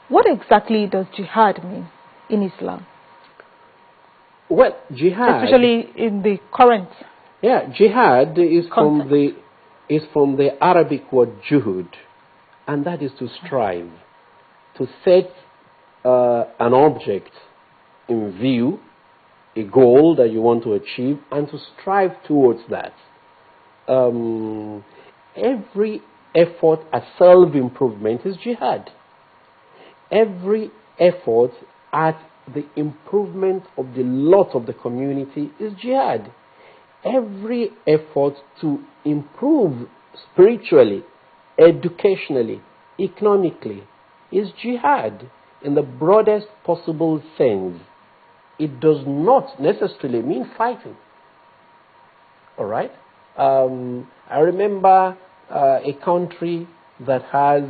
What exactly does jihad mean in Islam? Well, jihad, especially in the current jihad is context. from the Arabic word juhud, and that is to strive, to set an object in view, a goal that you want to achieve, and to strive towards that. Every effort at self-improvement is jihad. Every effort at the improvement of the lot of the community is jihad. Every effort to improve spiritually, educationally, economically is jihad in the broadest possible sense. It does not necessarily mean fighting. All right? I remember a country that has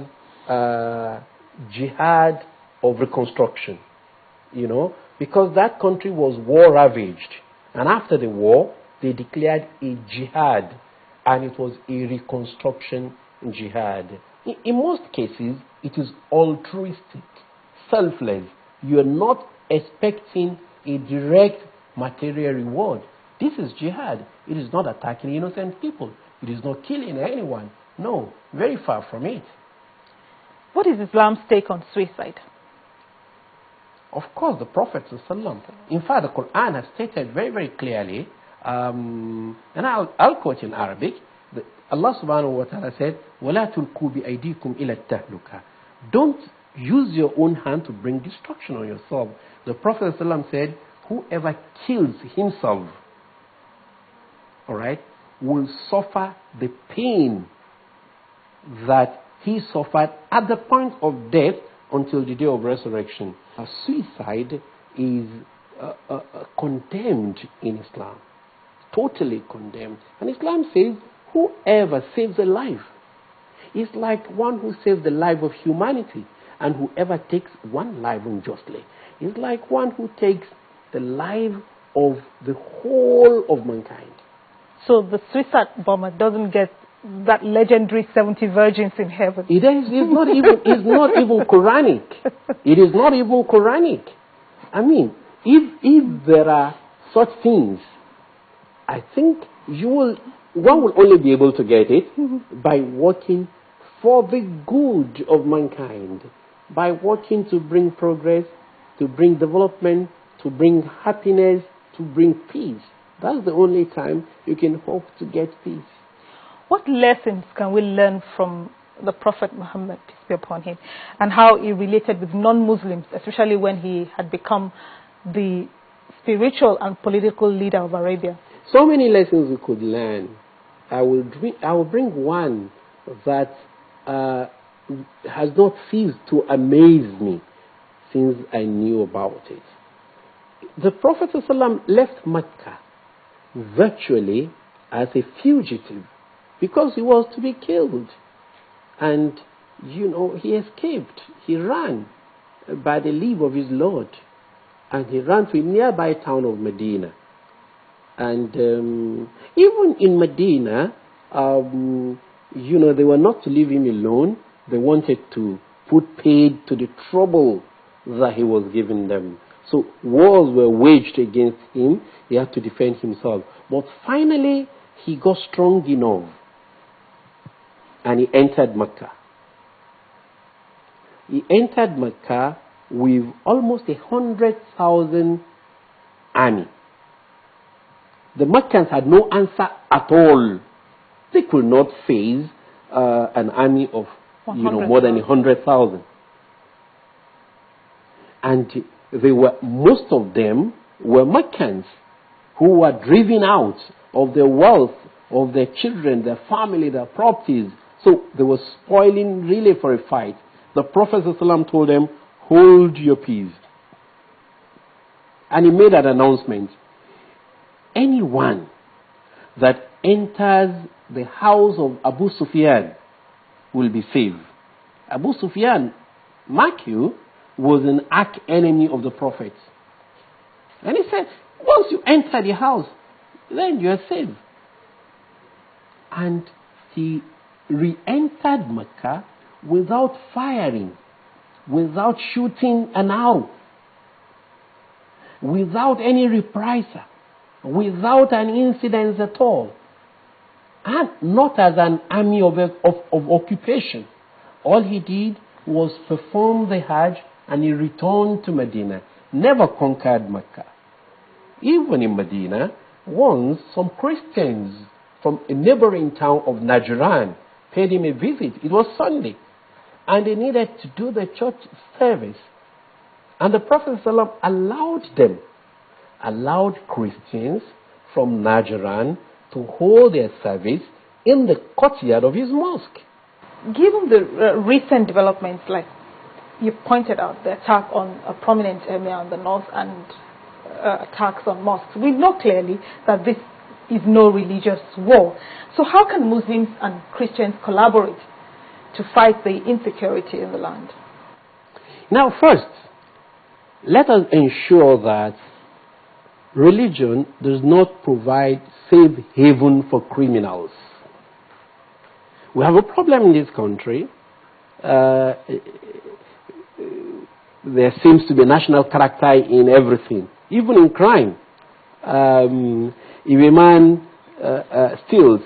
jihad of reconstruction, because that country was war-ravaged. And after the war, they declared a jihad, and it was a reconstruction jihad. In most cases, it is altruistic, selfless. You are not expecting a direct material reward. This is jihad. It is not attacking innocent people. It is not killing anyone. No, very far from it. What is Islam's take on suicide? Of course, the Prophet ﷺ, in fact, the Quran has stated very, very clearly, and I'll quote in Arabic, Allah subhanahu wa ta'ala said, وَلَا تُلْقُوا بِأَيْدِيكُمْ إِلَى التَّهْلُكَةِ. Don't use your own hand to bring destruction on yourself. The Prophet ﷺ said, whoever kills himself, all right, will suffer the pain that he suffered at the point of death until the day of resurrection. Suicide is condemned in Islam, totally condemned. And Islam says, whoever saves a life is like one who saves the life of humanity, and whoever takes one life unjustly is like one who takes the life of the whole of mankind. So the suicide bomber doesn't get that legendary 70 virgins in heaven. It's not even Quranic. It is not even Quranic. I mean, if there are such things, I think one will only be able to get it by working for the good of mankind, by working to bring progress, to bring development, to bring happiness, to bring peace. That's the only time you can hope to get peace. What lessons can we learn from the Prophet Muhammad, peace be upon him, and how he related with non-Muslims, especially when he had become the spiritual and political leader of Arabia? So many lessons we could learn. I will bring one that has not ceased to amaze me since I knew about it. The Prophet ﷺ left Mecca virtually as a fugitive because he was to be killed. And, he escaped. He ran by the leave of his Lord. And he ran to a nearby town of Medina. And even in Medina, they were not to leave him alone. They wanted to put paid to the trouble that he was giving them. So wars were waged against him. He had to defend himself. But finally, he got strong enough. And he entered Mecca. He entered Mecca with almost 100,000 army. The Meccans had no answer at all. They could not face an army of more than 100,000. And most of them were Meccans who were driven out of their wealth, of their children, their family, their properties. So they were spoiling really for a fight. The Prophet ﷺ told them, hold your peace. And he made an announcement. Anyone that enters the house of Abu Sufyan will be saved. Abu Sufyan, mark you, was an arch enemy of the Prophet. And he said, once you enter the house, then you are saved. And he re-entered Mecca without firing, without shooting an arrow, without any reprisal, without an incident at all, and not as an army of occupation. All he did was perform the Hajj and he returned to Medina, never conquered Mecca. Even in Medina, once some Christians from a neighboring town of Najran paid him a visit. It was Sunday, and they needed to do the church service. And the Prophet ﷺ allowed Christians from Najran to hold their service in the courtyard of his mosque. Given the recent developments, like you pointed out, the attack on a prominent emir in the north and attacks on mosques, we know clearly that this is no religious war. So how can Muslims and Christians collaborate to fight the insecurity in the land? Now, first, let us ensure that religion does not provide safe haven for criminals. We have a problem in this country. There seems to be national character in everything, even in crime. If a man steals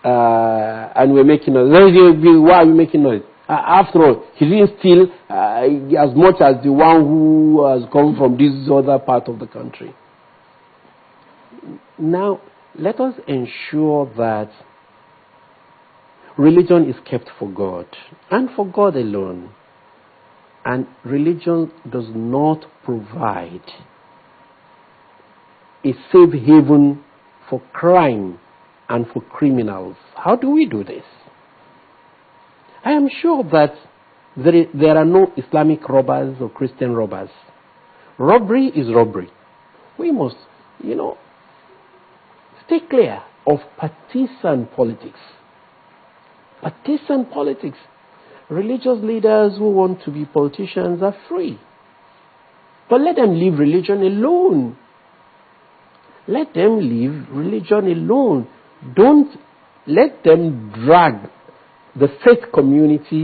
and we're making noise, why are we making noise? After all, he didn't steal as much as the one who has come from this other part of the country. Now, let us ensure that religion is kept for God and for God alone. And religion does not provide a safe haven for crime and for criminals. How do we do this? I am sure that there are no Islamic robbers or Christian robbers. Robbery is robbery. We must, stay clear of partisan politics. Partisan politics. Religious leaders who want to be politicians are free. But let them leave religion alone. Let them leave religion alone. Don't let them drag the faith community